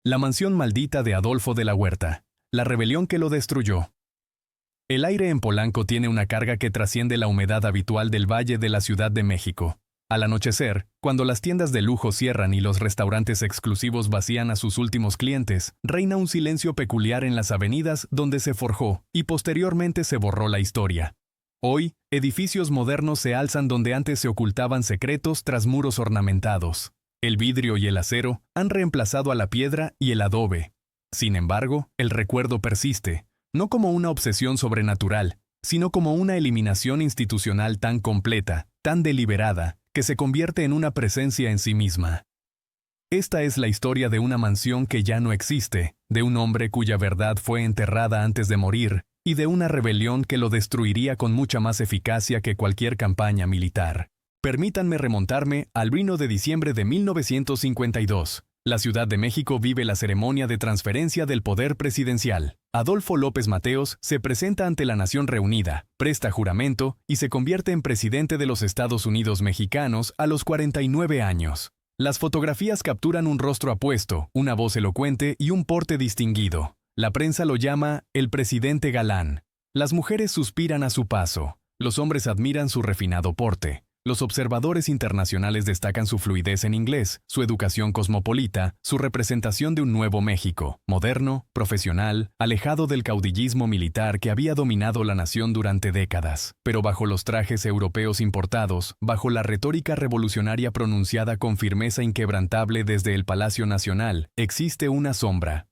La mansión maldita de Adolfo de la Huerta. La rebelión que lo destruyó. El aire en Polanco tiene una carga que trasciende la humedad habitual del valle de la Ciudad de México. Al anochecer, cuando las tiendas de lujo cierran y los restaurantes exclusivos vacían a sus últimos clientes, reina un silencio peculiar en las avenidas donde se forjó y posteriormente se borró la historia. Hoy, edificios modernos se alzan donde antes se ocultaban secretos tras muros ornamentados. El vidrio y el acero han reemplazado a la piedra y el adobe. Sin embargo, el recuerdo persiste, no como una obsesión sobrenatural, sino como una eliminación institucional tan completa, tan deliberada, que se convierte en una presencia en sí misma. Esta es la historia de una mansión que ya no existe, de un hombre cuya verdad fue enterrada antes de morir, y de una rebelión que lo destruiría con mucha más eficacia que cualquier campaña militar. Permítanme remontarme al 1 de diciembre de 1952. La Ciudad de México vive la ceremonia de transferencia del poder presidencial. Adolfo López Mateos se presenta ante la nación reunida, presta juramento y se convierte en presidente de los Estados Unidos mexicanos a los 49 años. Las fotografías capturan un rostro apuesto, una voz elocuente y un porte distinguido. La prensa lo llama el presidente galán. Las mujeres suspiran a su paso. Los hombres admiran su refinado porte. Los observadores internacionales destacan su fluidez en inglés, su educación cosmopolita, su representación de un nuevo México, moderno, profesional, alejado del caudillismo militar que había dominado la nación durante décadas. Pero bajo los trajes europeos importados, bajo la retórica revolucionaria pronunciada con firmeza inquebrantable desde el Palacio Nacional, existe una sombra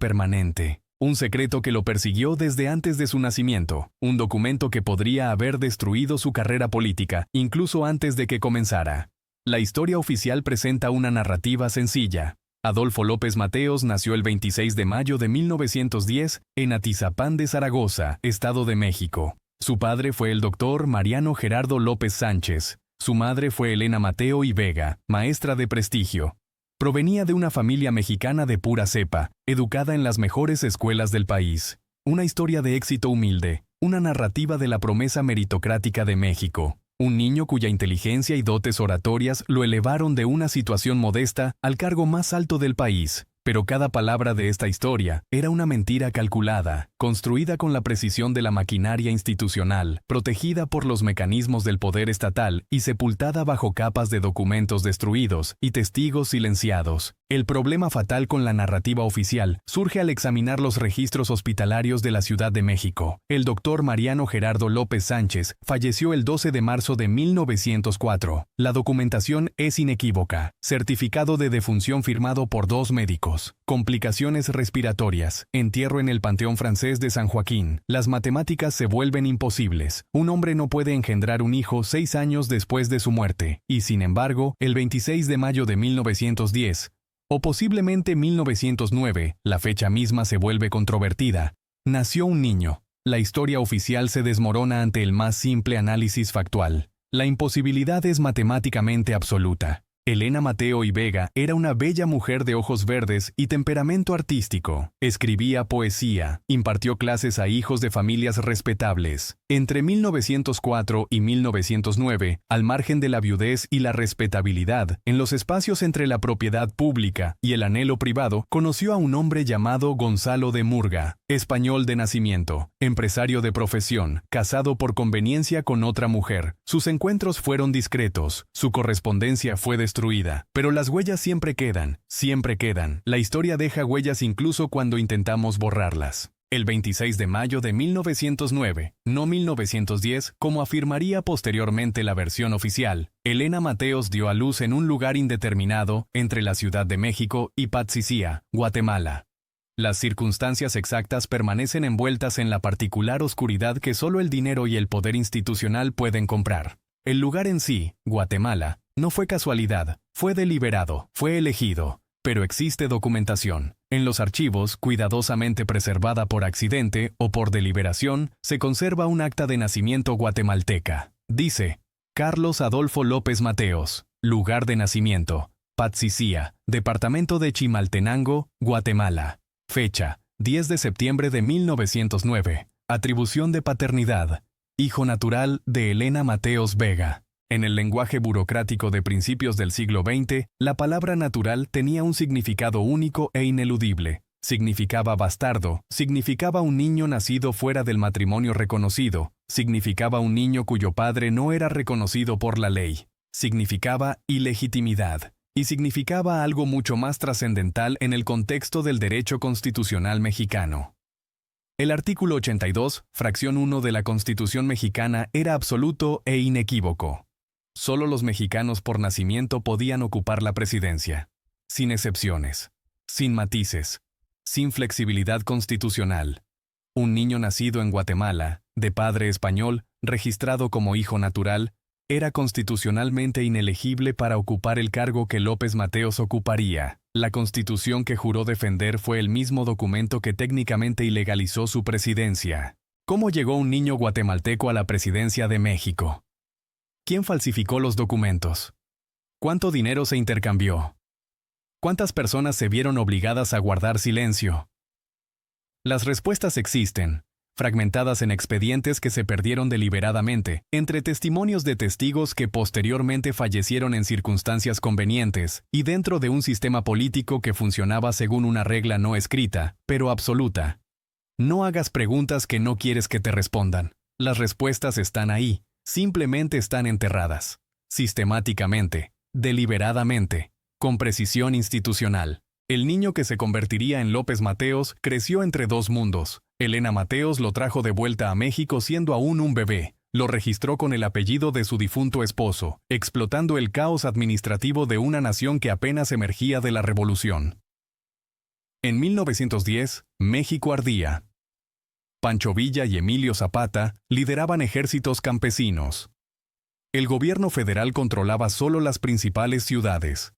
permanente. Un secreto que lo persiguió desde antes de su nacimiento, un documento que podría haber destruido su carrera política, incluso antes de que comenzara. La historia oficial presenta una narrativa sencilla. Adolfo López Mateos nació el 26 de mayo de 1910 en Atizapán de Zaragoza, Estado de México. Su padre fue el doctor Mariano Gerardo López Sánchez. Su madre fue Elena Mateo y Vega, maestra de prestigio. Provenía de una familia mexicana de pura cepa, educada en las mejores escuelas del país. Una historia de éxito humilde, una narrativa de la promesa meritocrática de México. Un niño cuya inteligencia y dotes oratorias lo elevaron de una situación modesta al cargo más alto del país. Pero cada palabra de esta historia era una mentira calculada, construida con la precisión de la maquinaria institucional, protegida por los mecanismos del poder estatal y sepultada bajo capas de documentos destruidos y testigos silenciados. El problema fatal con la narrativa oficial surge al examinar los registros hospitalarios de la Ciudad de México. El doctor Mariano Gerardo López Sánchez falleció el 12 de marzo de 1904. La documentación es inequívoca. Certificado de defunción firmado por 2 médicos. Complicaciones respiratorias. Entierro en el Panteón Francés de San Joaquín. Las matemáticas se vuelven imposibles. Un hombre no puede engendrar un hijo 6 años después de su muerte. Y sin embargo, el 26 de mayo de 1910, o posiblemente 1909, la fecha misma se vuelve controvertida, nació un niño. La historia oficial se desmorona ante el más simple análisis factual. La imposibilidad es matemáticamente absoluta. Elena Mateo y Vega era una bella mujer de ojos verdes y temperamento artístico. Escribía poesía, impartió clases a hijos de familias respetables. Entre 1904 y 1909, al margen de la viudez y la respetabilidad, en los espacios entre la propiedad pública y el anhelo privado, conoció a un hombre llamado Gonzalo de Murga, español de nacimiento, empresario de profesión, casado por conveniencia con otra mujer. Sus encuentros fueron discretos, su correspondencia fue destruida, pero las huellas siempre quedan, siempre quedan. La historia deja huellas incluso cuando intentamos borrarlas. El 26 de mayo de 1909, no 1910, como afirmaría posteriormente la versión oficial, Elena Mateos dio a luz en un lugar indeterminado entre la Ciudad de México y Patsicía, Guatemala. Las circunstancias exactas permanecen envueltas en la particular oscuridad que solo el dinero y el poder institucional pueden comprar. El lugar en sí, Guatemala, no fue casualidad, fue deliberado, fue elegido. Pero existe documentación. En los archivos, cuidadosamente preservada por accidente o por deliberación, se conserva un acta de nacimiento guatemalteca. Dice: Carlos Adolfo López Mateos, lugar de nacimiento, Patsicía, departamento de Chimaltenango, Guatemala. Fecha: 10 de septiembre de 1909. Atribución de paternidad: hijo natural de Elena Mateos Vega. En el lenguaje burocrático de principios del siglo XX, la palabra natural tenía un significado único e ineludible. Significaba bastardo, significaba un niño nacido fuera del matrimonio reconocido, significaba un niño cuyo padre no era reconocido por la ley, significaba ilegitimidad, y significaba algo mucho más trascendental en el contexto del derecho constitucional mexicano. El artículo 82, fracción 1 de la Constitución mexicana era absoluto e inequívoco. Solo los mexicanos por nacimiento podían ocupar la presidencia, sin excepciones, sin matices, sin flexibilidad constitucional. Un niño nacido en Guatemala, de padre español, registrado como hijo natural, era constitucionalmente inelegible para ocupar el cargo que López Mateos ocuparía. La Constitución que juró defender fue el mismo documento que técnicamente ilegalizó su presidencia. ¿Cómo llegó un niño guatemalteco a la presidencia de México? ¿Quién falsificó los documentos? ¿Cuánto dinero se intercambió? ¿Cuántas personas se vieron obligadas a guardar silencio? Las respuestas existen, fragmentadas en expedientes que se perdieron deliberadamente, entre testimonios de testigos que posteriormente fallecieron en circunstancias convenientes, y dentro de un sistema político que funcionaba según una regla no escrita, pero absoluta. No hagas preguntas que no quieres que te respondan. Las respuestas están ahí. Simplemente están enterradas, sistemáticamente, deliberadamente, con precisión institucional. El niño que se convertiría en López Mateos creció entre dos mundos. Elena Mateos lo trajo de vuelta a México siendo aún un bebé. Lo registró con el apellido de su difunto esposo, explotando el caos administrativo de una nación que apenas emergía de la revolución. En 1910, México ardía. Pancho Villa y Emilio Zapata lideraban ejércitos campesinos. El gobierno federal controlaba solo las principales ciudades.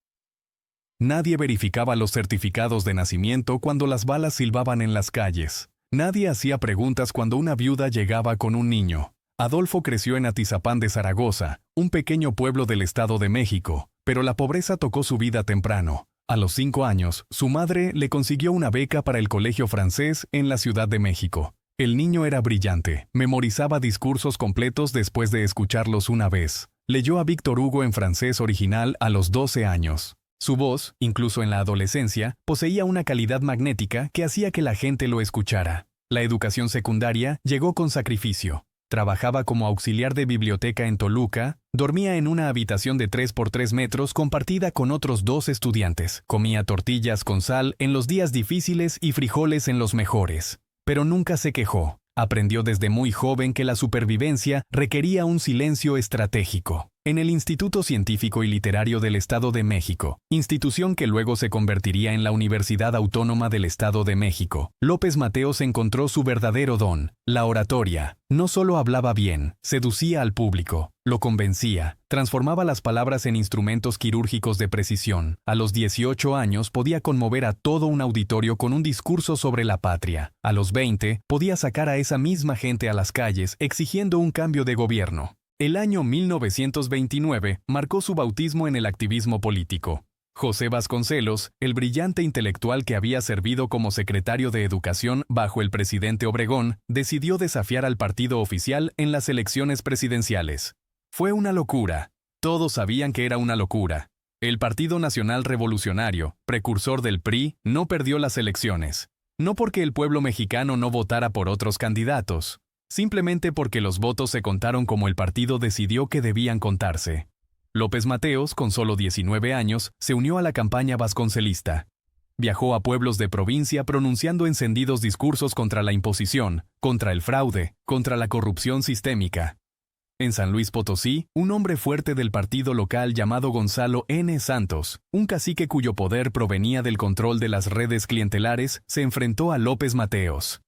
Nadie verificaba los certificados de nacimiento cuando las balas silbaban en las calles. Nadie hacía preguntas cuando una viuda llegaba con un niño. Adolfo creció en Atizapán de Zaragoza, un pequeño pueblo del Estado de México, pero la pobreza tocó su vida temprano. A los 5 años, su madre le consiguió una beca para el colegio francés en la Ciudad de México. El niño era brillante, memorizaba discursos completos después de escucharlos una vez. Leyó a Víctor Hugo en francés original a los 12 años. Su voz, incluso en la adolescencia, poseía una calidad magnética que hacía que la gente lo escuchara. La educación secundaria llegó con sacrificio. Trabajaba como auxiliar de biblioteca en Toluca, dormía en una habitación de 3 por 3 metros compartida con otros 2 estudiantes. Comía tortillas con sal en los días difíciles y frijoles en los mejores. Pero nunca se quejó. Aprendió desde muy joven que la supervivencia requería un silencio estratégico. En el Instituto Científico y Literario del Estado de México, institución que luego se convertiría en la Universidad Autónoma del Estado de México, López Mateos encontró su verdadero don, la oratoria. No solo hablaba bien, seducía al público, lo convencía, transformaba las palabras en instrumentos quirúrgicos de precisión. A los 18 años podía conmover a todo un auditorio con un discurso sobre la patria. A los 20 podía sacar a esa misma gente a las calles exigiendo un cambio de gobierno. El año 1929 marcó su bautismo en el activismo político. José Vasconcelos, el brillante intelectual que había servido como secretario de Educación bajo el presidente Obregón, decidió desafiar al partido oficial en las elecciones presidenciales. Fue una locura. Todos sabían que era una locura. El Partido Nacional Revolucionario, precursor del PRI, no perdió las elecciones. No porque el pueblo mexicano no votara por otros candidatos. Simplemente porque los votos se contaron como el partido decidió que debían contarse. López Mateos, con solo 19 años, se unió a la campaña vasconcelista. Viajó a pueblos de provincia pronunciando encendidos discursos contra la imposición, contra el fraude, contra la corrupción sistémica. En San Luis Potosí, un hombre fuerte del partido local llamado Gonzalo N. Santos, un cacique cuyo poder provenía del control de las redes clientelares, se enfrentó a López Mateos.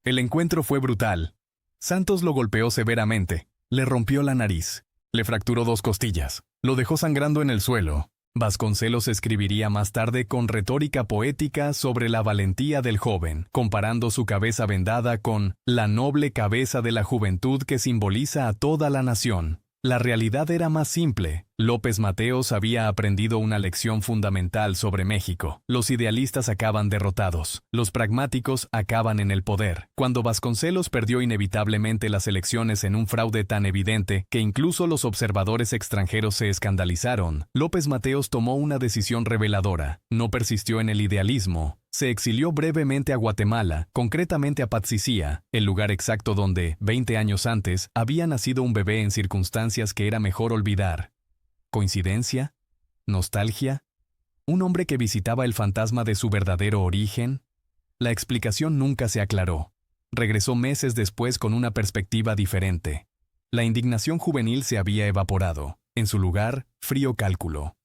El encuentro fue brutal. Santos lo golpeó severamente, le rompió la nariz, le fracturó 2 costillas, lo dejó sangrando en el suelo. Vasconcelos escribiría más tarde con retórica poética sobre la valentía del joven, comparando su cabeza vendada con la noble cabeza de la juventud que simboliza a toda la nación. La realidad era más simple. López Mateos había aprendido una lección fundamental sobre México. Los idealistas acaban derrotados, los pragmáticos acaban en el poder. Cuando Vasconcelos perdió inevitablemente las elecciones en un fraude tan evidente que incluso los observadores extranjeros se escandalizaron, López Mateos tomó una decisión reveladora. No persistió en el idealismo. Se exilió brevemente a Guatemala, concretamente a Patsicía, el lugar exacto donde, 20 años antes, había nacido un bebé en circunstancias que era mejor olvidar. ¿Coincidencia? ¿Nostalgia? ¿Un hombre que visitaba el fantasma de su verdadero origen? La explicación nunca se aclaró. Regresó meses después con una perspectiva diferente. La indignación juvenil se había evaporado. En su lugar, frío cálculo.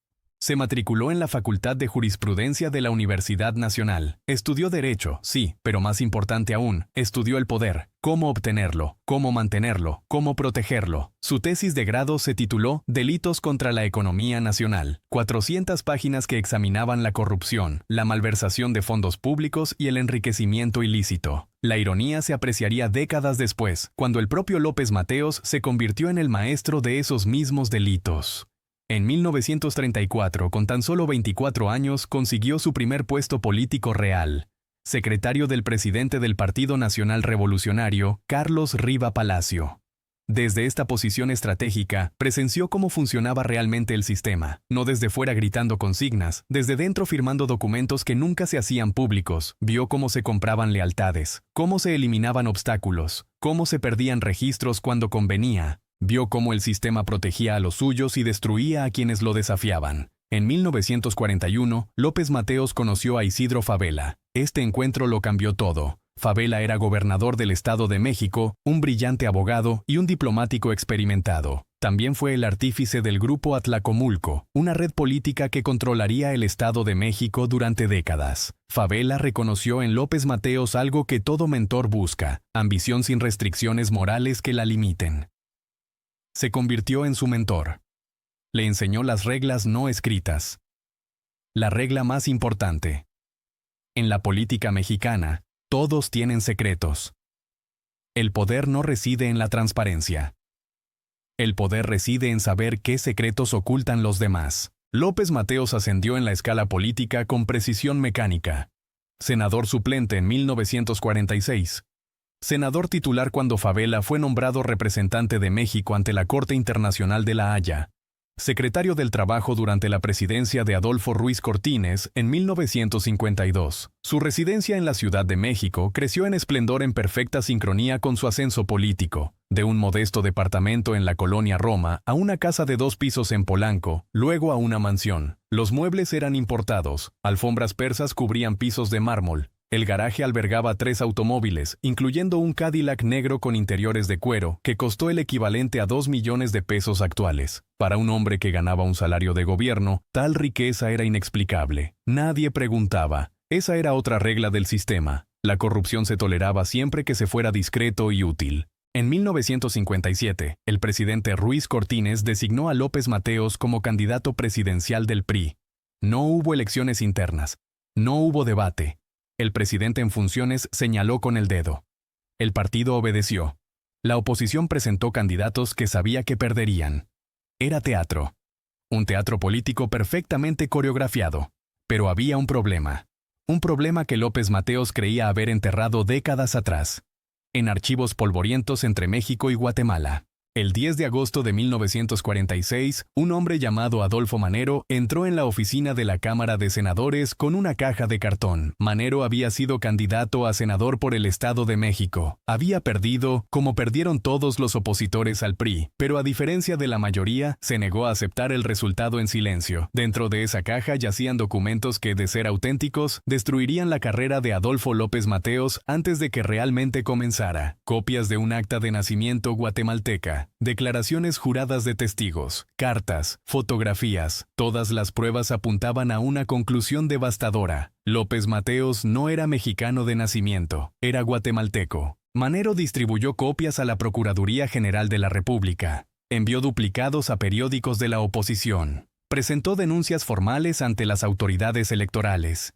Se matriculó en la Facultad de Jurisprudencia de la Universidad Nacional. Estudió Derecho, sí, pero más importante aún, estudió el poder, cómo obtenerlo, cómo mantenerlo, cómo protegerlo. Su tesis de grado se tituló Delitos contra la Economía Nacional. 400 páginas que examinaban la corrupción, la malversación de fondos públicos y el enriquecimiento ilícito. La ironía se apreciaría décadas después, cuando el propio López Mateos se convirtió en el maestro de esos mismos delitos. En 1934, con tan solo 24 años, consiguió su primer puesto político real, secretario del presidente del Partido Nacional Revolucionario, Carlos Riva Palacio. Desde esta posición estratégica, presenció cómo funcionaba realmente el sistema, no desde fuera gritando consignas, desde dentro firmando documentos que nunca se hacían públicos, vio cómo se compraban lealtades, cómo se eliminaban obstáculos, cómo se perdían registros cuando convenía. Vio cómo el sistema protegía a los suyos y destruía a quienes lo desafiaban. En 1941, López Mateos conoció a Isidro Fabela. Este encuentro lo cambió todo. Fabela era gobernador del Estado de México, un brillante abogado y un diplomático experimentado. También fue el artífice del Grupo Atlacomulco, una red política que controlaría el Estado de México durante décadas. Fabela reconoció en López Mateos algo que todo mentor busca: ambición sin restricciones morales que la limiten. Se convirtió en su mentor. Le enseñó las reglas no escritas. La regla más importante. En la política mexicana, todos tienen secretos. El poder no reside en la transparencia. El poder reside en saber qué secretos ocultan los demás. López Mateos ascendió en la escala política con precisión mecánica. Senador suplente en 1946. Senador titular cuando Fabela fue nombrado representante de México ante la Corte Internacional de La Haya. Secretario del Trabajo durante la presidencia de Adolfo Ruiz Cortines en 1952. Su residencia en la Ciudad de México creció en esplendor en perfecta sincronía con su ascenso político. De un modesto departamento en la colonia Roma a una casa de 2 pisos en Polanco, luego a una mansión. Los muebles eran importados, alfombras persas cubrían pisos de mármol. El garaje albergaba 3 automóviles, incluyendo un Cadillac negro con interiores de cuero, que costó el equivalente a 2 millones de pesos actuales. Para un hombre que ganaba un salario de gobierno, tal riqueza era inexplicable. Nadie preguntaba. Esa era otra regla del sistema. La corrupción se toleraba siempre que se fuera discreto y útil. En 1957, el presidente Ruiz Cortines designó a López Mateos como candidato presidencial del PRI. No hubo elecciones internas. No hubo debate. El presidente en funciones señaló con el dedo. El partido obedeció. La oposición presentó candidatos que sabía que perderían. Era teatro. Un teatro político perfectamente coreografiado. Pero había un problema. Un problema que López Mateos creía haber enterrado décadas atrás. En archivos polvorientos entre México y Guatemala. El 10 de agosto de 1946, un hombre llamado Adolfo Manero entró en la oficina de la Cámara de Senadores con una caja de cartón. Manero había sido candidato a senador por el Estado de México. Había perdido, como perdieron todos los opositores al PRI, pero a diferencia de la mayoría, se negó a aceptar el resultado en silencio. Dentro de esa caja yacían documentos que, de ser auténticos, destruirían la carrera de Adolfo López Mateos antes de que realmente comenzara. Copias de un acta de nacimiento guatemalteca. Declaraciones juradas de testigos, cartas, fotografías, todas las pruebas apuntaban a una conclusión devastadora. López Mateos no era mexicano de nacimiento, era guatemalteco. Manero distribuyó copias a la Procuraduría General de la República, envió duplicados a periódicos de la oposición, presentó denuncias formales ante las autoridades electorales.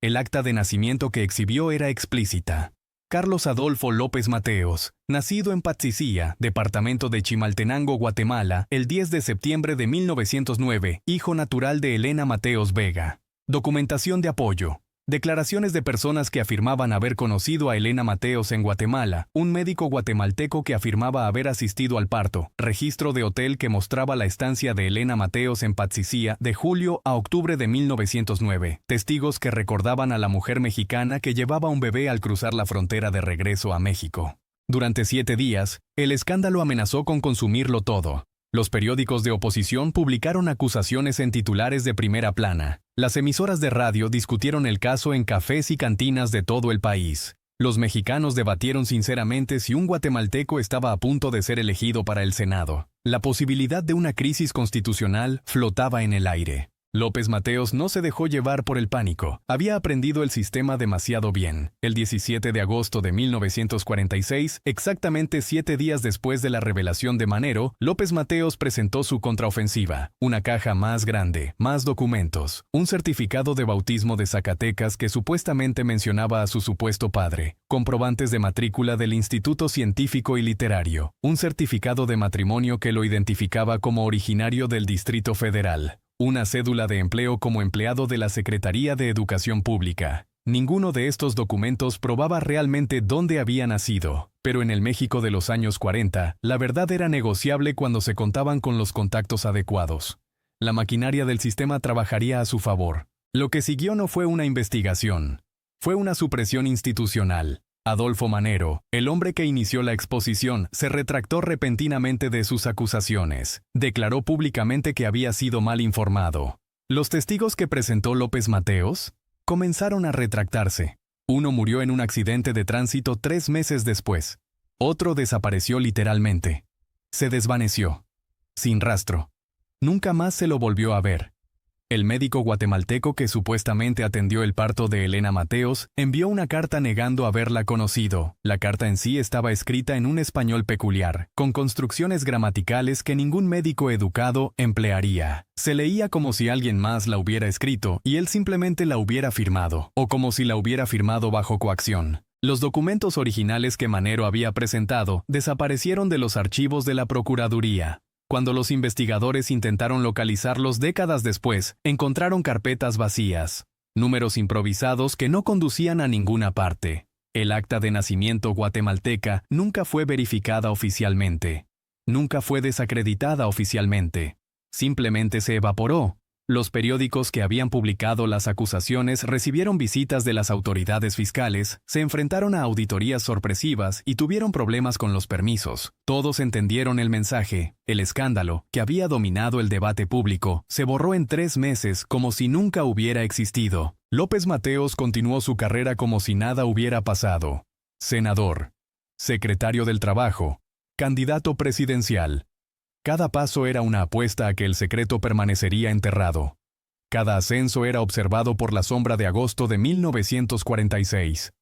El acta de nacimiento que exhibió era explícita. Carlos Adolfo López Mateos, nacido en Patzicía, departamento de Chimaltenango, Guatemala, el 10 de septiembre de 1909, hijo natural de Elena Mateos Vega. Documentación de apoyo. Declaraciones de personas que afirmaban haber conocido a Elena Mateos en Guatemala, un médico guatemalteco que afirmaba haber asistido al parto, registro de hotel que mostraba la estancia de Elena Mateos en Patzicía de julio a octubre de 1909, testigos que recordaban a la mujer mexicana que llevaba un bebé al cruzar la frontera de regreso a México. Durante 7 días, el escándalo amenazó con consumirlo todo. Los periódicos de oposición publicaron acusaciones en titulares de primera plana. Las emisoras de radio discutieron el caso en cafés y cantinas de todo el país. Los mexicanos debatieron sinceramente si un guatemalteco estaba a punto de ser elegido para el Senado. La posibilidad de una crisis constitucional flotaba en el aire. López Mateos no se dejó llevar por el pánico. Había aprendido el sistema demasiado bien. El 17 de agosto de 1946, exactamente 7 días después de la revelación de Manero, López Mateos presentó su contraofensiva. Una caja más grande, más documentos, un certificado de bautismo de Zacatecas que supuestamente mencionaba a su supuesto padre, comprobantes de matrícula del Instituto Científico y Literario, un certificado de matrimonio que lo identificaba como originario del Distrito Federal, una cédula de empleo como empleado de la Secretaría de Educación Pública. Ninguno de estos documentos probaba realmente dónde había nacido, pero en el México de los años 40, la verdad era negociable cuando se contaban con los contactos adecuados. La maquinaria del sistema trabajaría a su favor. Lo que siguió no fue una investigación, fue una supresión institucional. Adolfo Manero, el hombre que inició la exposición, se retractó repentinamente de sus acusaciones. Declaró públicamente que había sido mal informado. Los testigos que presentó López Mateos comenzaron a retractarse. Uno murió en un accidente de tránsito 3 meses después. Otro desapareció literalmente. Se desvaneció. Sin rastro. Nunca más se lo volvió a ver. El médico guatemalteco que supuestamente atendió el parto de Elena Mateos envió una carta negando haberla conocido. La carta en sí estaba escrita en un español peculiar, con construcciones gramaticales que ningún médico educado emplearía. Se leía como si alguien más la hubiera escrito y él simplemente la hubiera firmado, o como si la hubiera firmado bajo coacción. Los documentos originales que Manero había presentado desaparecieron de los archivos de la Procuraduría. Cuando los investigadores intentaron localizarlos décadas después, encontraron carpetas vacías, números improvisados que no conducían a ninguna parte. El acta de nacimiento guatemalteca nunca fue verificada oficialmente. Nunca fue desacreditada oficialmente. Simplemente se evaporó. Los periódicos que habían publicado las acusaciones recibieron visitas de las autoridades fiscales, se enfrentaron a auditorías sorpresivas y tuvieron problemas con los permisos. Todos entendieron el mensaje. El escándalo, que había dominado el debate público, se borró en 3 meses como si nunca hubiera existido. López Mateos continuó su carrera como si nada hubiera pasado. Senador. Secretario del Trabajo. Candidato presidencial. Cada paso era una apuesta a que el secreto permanecería enterrado. Cada ascenso era observado por la sombra de agosto de 1946.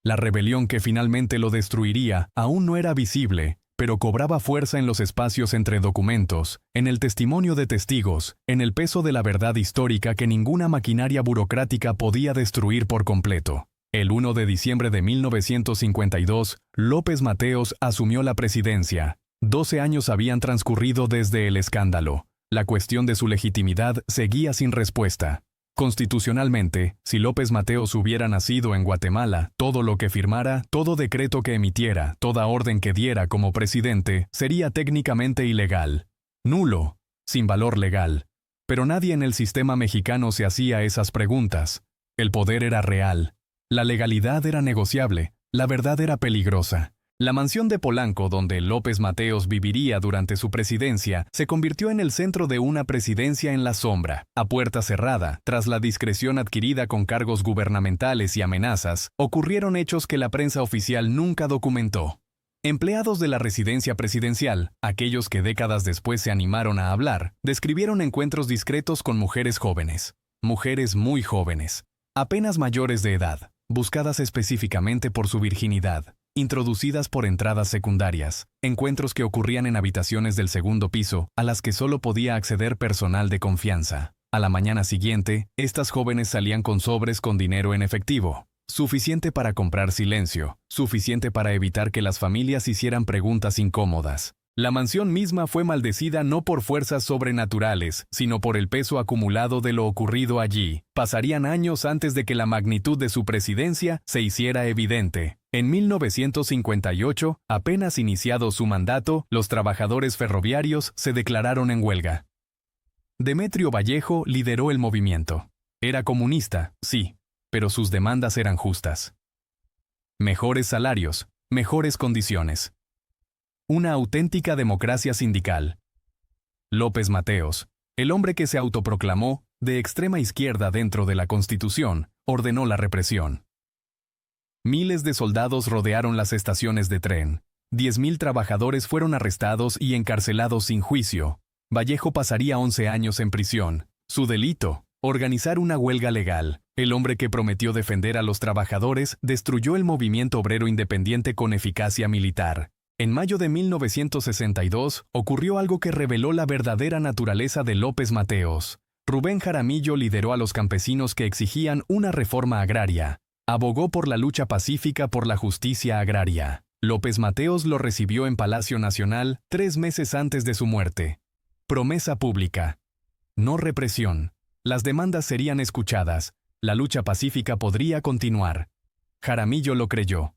La rebelión que finalmente lo destruiría aún no era visible, pero cobraba fuerza en los espacios entre documentos, en el testimonio de testigos, en el peso de la verdad histórica que ninguna maquinaria burocrática podía destruir por completo. El 1 de diciembre de 1952, López Mateos asumió la presidencia. 12 años habían transcurrido desde el escándalo. La cuestión de su legitimidad seguía sin respuesta. Constitucionalmente, si López Mateos hubiera nacido en Guatemala, todo lo que firmara, todo decreto que emitiera, toda orden que diera como presidente, sería técnicamente ilegal. Nulo, sin valor legal. Pero nadie en el sistema mexicano se hacía esas preguntas. El poder era real. La legalidad era negociable. La verdad era peligrosa. La mansión de Polanco, donde López Mateos viviría durante su presidencia, se convirtió en el centro de una presidencia en la sombra. A puerta cerrada, tras la discreción adquirida con cargos gubernamentales y amenazas, ocurrieron hechos que la prensa oficial nunca documentó. Empleados de la residencia presidencial, aquellos que décadas después se animaron a hablar, describieron encuentros discretos con mujeres jóvenes. Mujeres muy jóvenes, apenas mayores de edad, buscadas específicamente por su virginidad. Introducidas por entradas secundarias, encuentros que ocurrían en habitaciones del segundo piso, a las que solo podía acceder personal de confianza. A la mañana siguiente, estas jóvenes salían con sobres con dinero en efectivo. Suficiente para comprar silencio, suficiente para evitar que las familias hicieran preguntas incómodas. La mansión misma fue maldecida no por fuerzas sobrenaturales, sino por el peso acumulado de lo ocurrido allí. Pasarían años antes de que la magnitud de su presidencia se hiciera evidente. En 1958, apenas iniciado su mandato, los trabajadores ferroviarios se declararon en huelga. Demetrio Vallejo lideró el movimiento. Era comunista, sí, pero sus demandas eran justas. Mejores salarios, mejores condiciones. Una auténtica democracia sindical. López Mateos, el hombre que se autoproclamó de extrema izquierda dentro de la Constitución, ordenó la represión. Miles de soldados rodearon las estaciones de tren. 10.000 trabajadores fueron arrestados y encarcelados sin juicio. Vallejo pasaría 11 años en prisión. Su delito, organizar una huelga legal. El hombre que prometió defender a los trabajadores destruyó el movimiento obrero independiente con eficacia militar. En mayo de 1962 ocurrió algo que reveló la verdadera naturaleza de López Mateos. Rubén Jaramillo lideró a los campesinos que exigían una reforma agraria. Abogó por la lucha pacífica por la justicia agraria. López Mateos lo recibió en Palacio Nacional 3 meses antes de su muerte. Promesa pública. No represión. Las demandas serían escuchadas. La lucha pacífica podría continuar. Jaramillo lo creyó.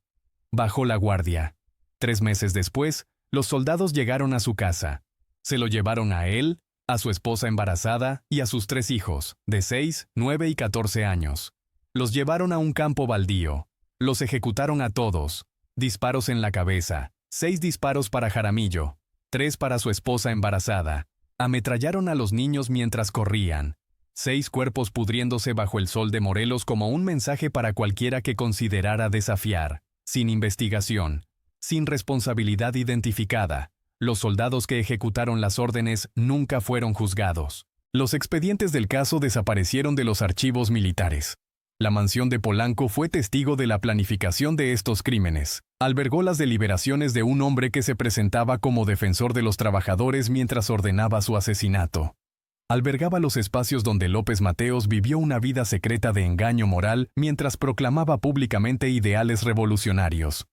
Bajó la guardia. 3 meses después, los soldados llegaron a su casa. Se lo llevaron a él, a su esposa embarazada y a sus 3 hijos, de 6, 9 y 14 años. Los llevaron a un campo baldío. Los ejecutaron a todos. Disparos en la cabeza. 6 disparos para Jaramillo. 3 para su esposa embarazada. Ametrallaron a los niños mientras corrían. 6 cuerpos pudriéndose bajo el sol de Morelos como un mensaje para cualquiera que considerara desafiar. Sin investigación. Sin responsabilidad identificada. Los soldados que ejecutaron las órdenes nunca fueron juzgados. Los expedientes del caso desaparecieron de los archivos militares. La mansión de Polanco fue testigo de la planificación de estos crímenes. Albergó las deliberaciones de un hombre que se presentaba como defensor de los trabajadores mientras ordenaba su asesinato. Albergaba los espacios donde López Mateos vivió una vida secreta de engaño moral mientras proclamaba públicamente ideales revolucionarios.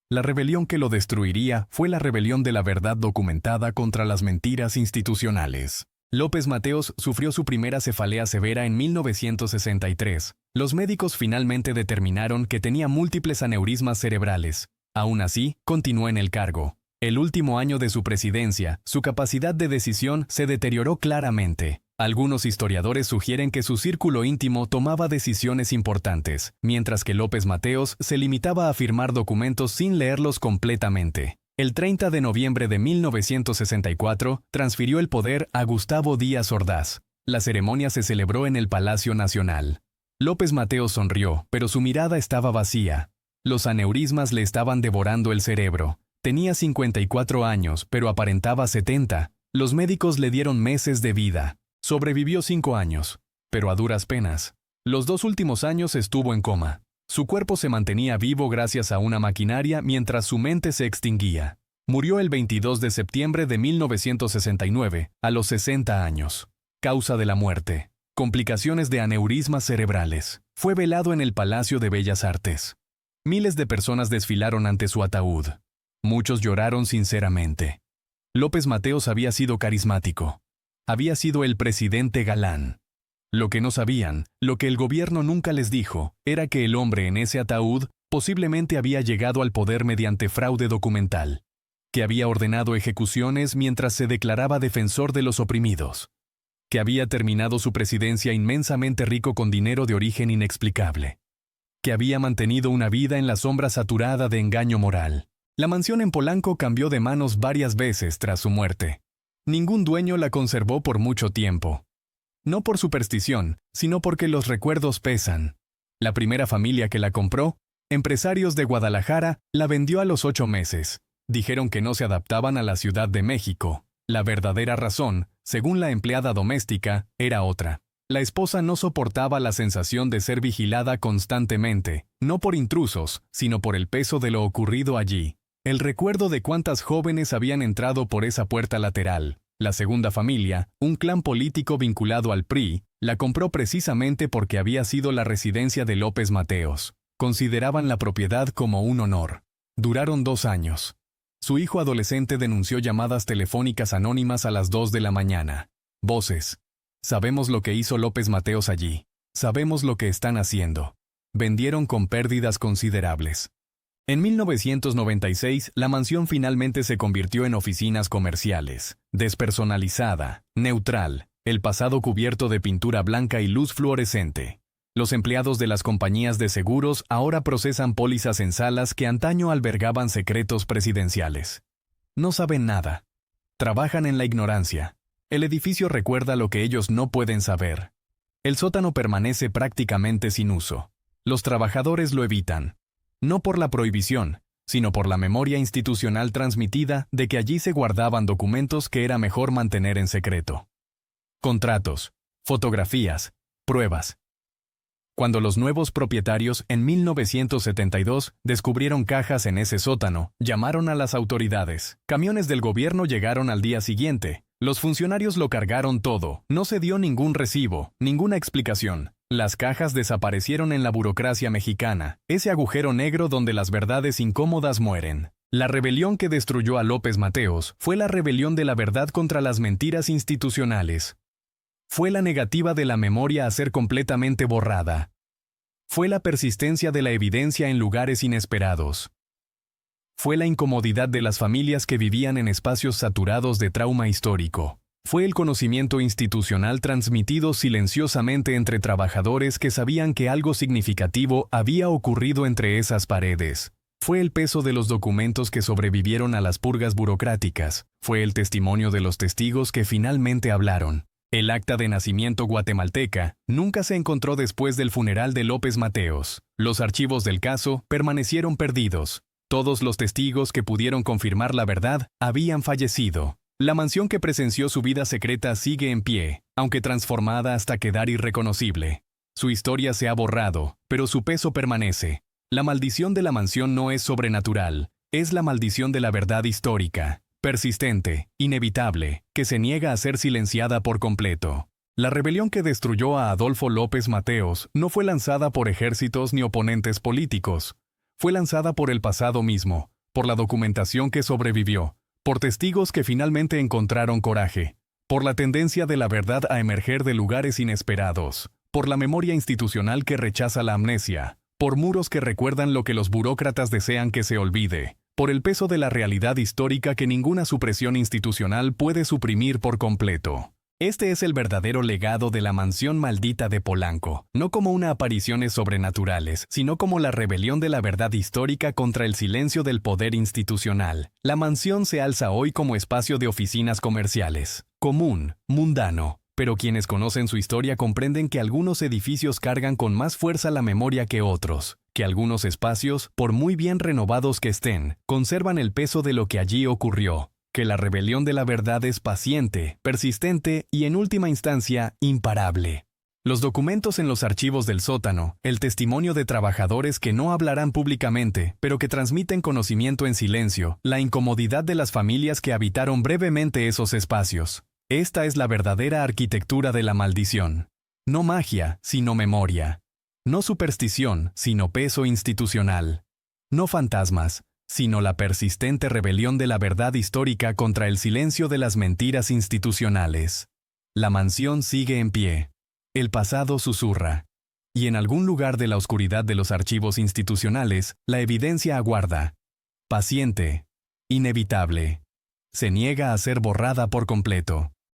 La rebelión que lo destruiría fue la rebelión de la verdad documentada contra las mentiras institucionales. López Mateos sufrió su primera cefalea severa en 1963. Los médicos finalmente determinaron que tenía múltiples aneurismas cerebrales. Aún así, continuó en el cargo. El último año de su presidencia, su capacidad de decisión se deterioró claramente. Algunos historiadores sugieren que su círculo íntimo tomaba decisiones importantes, mientras que López Mateos se limitaba a firmar documentos sin leerlos completamente. El 30 de noviembre de 1964, transfirió el poder a Gustavo Díaz Ordaz. La ceremonia se celebró en el Palacio Nacional. López Mateos sonrió, pero su mirada estaba vacía. Los aneurismas le estaban devorando el cerebro. Tenía 54 años, pero aparentaba 70. Los médicos le dieron meses de vida. Sobrevivió 5 años, pero a duras penas. Los 2 últimos años estuvo en coma. Su cuerpo se mantenía vivo gracias a una maquinaria mientras su mente se extinguía. Murió el 22 de septiembre de 1969, a los 60 años. Causa de la muerte: complicaciones de aneurismas cerebrales. Fue velado en el Palacio de Bellas Artes. Miles de personas desfilaron ante su ataúd. Muchos lloraron sinceramente. López Mateos había sido carismático. Había sido el presidente galán. Lo que no sabían, lo que el gobierno nunca les dijo, era que el hombre en ese ataúd posiblemente había llegado al poder mediante fraude documental, que había ordenado ejecuciones mientras se declaraba defensor de los oprimidos, que había terminado su presidencia inmensamente rico con dinero de origen inexplicable, que había mantenido una vida en la sombra saturada de engaño moral. La mansión en Polanco cambió de manos varias veces tras su muerte. Ningún dueño la conservó por mucho tiempo. No por superstición, sino porque los recuerdos pesan. La primera familia que la compró, empresarios de Guadalajara, la vendió a los 8 meses. Dijeron que no se adaptaban a la Ciudad de México. La verdadera razón, según la empleada doméstica, era otra. La esposa no soportaba la sensación de ser vigilada constantemente, no por intrusos, sino por el peso de lo ocurrido allí. El recuerdo de cuántas jóvenes habían entrado por esa puerta lateral. La segunda familia, un clan político vinculado al PRI, la compró precisamente porque había sido la residencia de López Mateos. Consideraban la propiedad como un honor. Duraron 2 años. Su hijo adolescente denunció llamadas telefónicas anónimas a las 2 de la mañana. Voces. Sabemos lo que hizo López Mateos allí. Sabemos lo que están haciendo. Vendieron con pérdidas considerables. En 1996, la mansión finalmente se convirtió en oficinas comerciales, despersonalizada, neutral, el pasado cubierto de pintura blanca y luz fluorescente. Los empleados de las compañías de seguros ahora procesan pólizas en salas que antaño albergaban secretos presidenciales. No saben nada. Trabajan en la ignorancia. El edificio recuerda lo que ellos no pueden saber. El sótano permanece prácticamente sin uso. Los trabajadores lo evitan. No por la prohibición, sino por la memoria institucional transmitida de que allí se guardaban documentos que era mejor mantener en secreto. Contratos, fotografías, pruebas. Cuando los nuevos propietarios, en 1972, descubrieron cajas en ese sótano, llamaron a las autoridades. Camiones del gobierno llegaron al día siguiente. Los funcionarios lo cargaron todo. No se dio ningún recibo, ninguna explicación. Las cajas desaparecieron en la burocracia mexicana, ese agujero negro donde las verdades incómodas mueren. La rebelión que destruyó a López Mateos fue la rebelión de la verdad contra las mentiras institucionales. Fue la negativa de la memoria a ser completamente borrada. Fue la persistencia de la evidencia en lugares inesperados. Fue la incomodidad de las familias que vivían en espacios saturados de trauma histórico. Fue el conocimiento institucional transmitido silenciosamente entre trabajadores que sabían que algo significativo había ocurrido entre esas paredes. Fue el peso de los documentos que sobrevivieron a las purgas burocráticas. Fue el testimonio de los testigos que finalmente hablaron. El acta de nacimiento guatemalteca nunca se encontró después del funeral de López Mateos. Los archivos del caso permanecieron perdidos. Todos los testigos que pudieron confirmar la verdad habían fallecido. La mansión que presenció su vida secreta sigue en pie, aunque transformada hasta quedar irreconocible. Su historia se ha borrado, pero su peso permanece. La maldición de la mansión no es sobrenatural, es la maldición de la verdad histórica, persistente, inevitable, que se niega a ser silenciada por completo. La rebelión que destruyó a Adolfo López Mateos no fue lanzada por ejércitos ni oponentes políticos. Fue lanzada por el pasado mismo, por la documentación que sobrevivió, por testigos que finalmente encontraron coraje, por la tendencia de la verdad a emerger de lugares inesperados, por la memoria institucional que rechaza la amnesia, por muros que recuerdan lo que los burócratas desean que se olvide, por el peso de la realidad histórica que ninguna supresión institucional puede suprimir por completo. Este es el verdadero legado de la mansión maldita de Polanco, no como una apariciones sobrenaturales, sino como la rebelión de la verdad histórica contra el silencio del poder institucional. La mansión se alza hoy como espacio de oficinas comerciales, común, mundano, pero quienes conocen su historia comprenden que algunos edificios cargan con más fuerza la memoria que otros, que algunos espacios, por muy bien renovados que estén, conservan el peso de lo que allí ocurrió. Que la rebelión de la verdad es paciente, persistente y en última instancia, imparable. Los documentos en los archivos del sótano, el testimonio de trabajadores que no hablarán públicamente, pero que transmiten conocimiento en silencio, la incomodidad de las familias que habitaron brevemente esos espacios. Esta es la verdadera arquitectura de la maldición. No magia, sino memoria. No superstición, sino peso institucional. No fantasmas, sino la persistente rebelión de la verdad histórica contra el silencio de las mentiras institucionales. La mansión sigue en pie. El pasado susurra. Y en algún lugar de la oscuridad de los archivos institucionales, la evidencia aguarda. Paciente. Inevitable. Se niega a ser borrada por completo.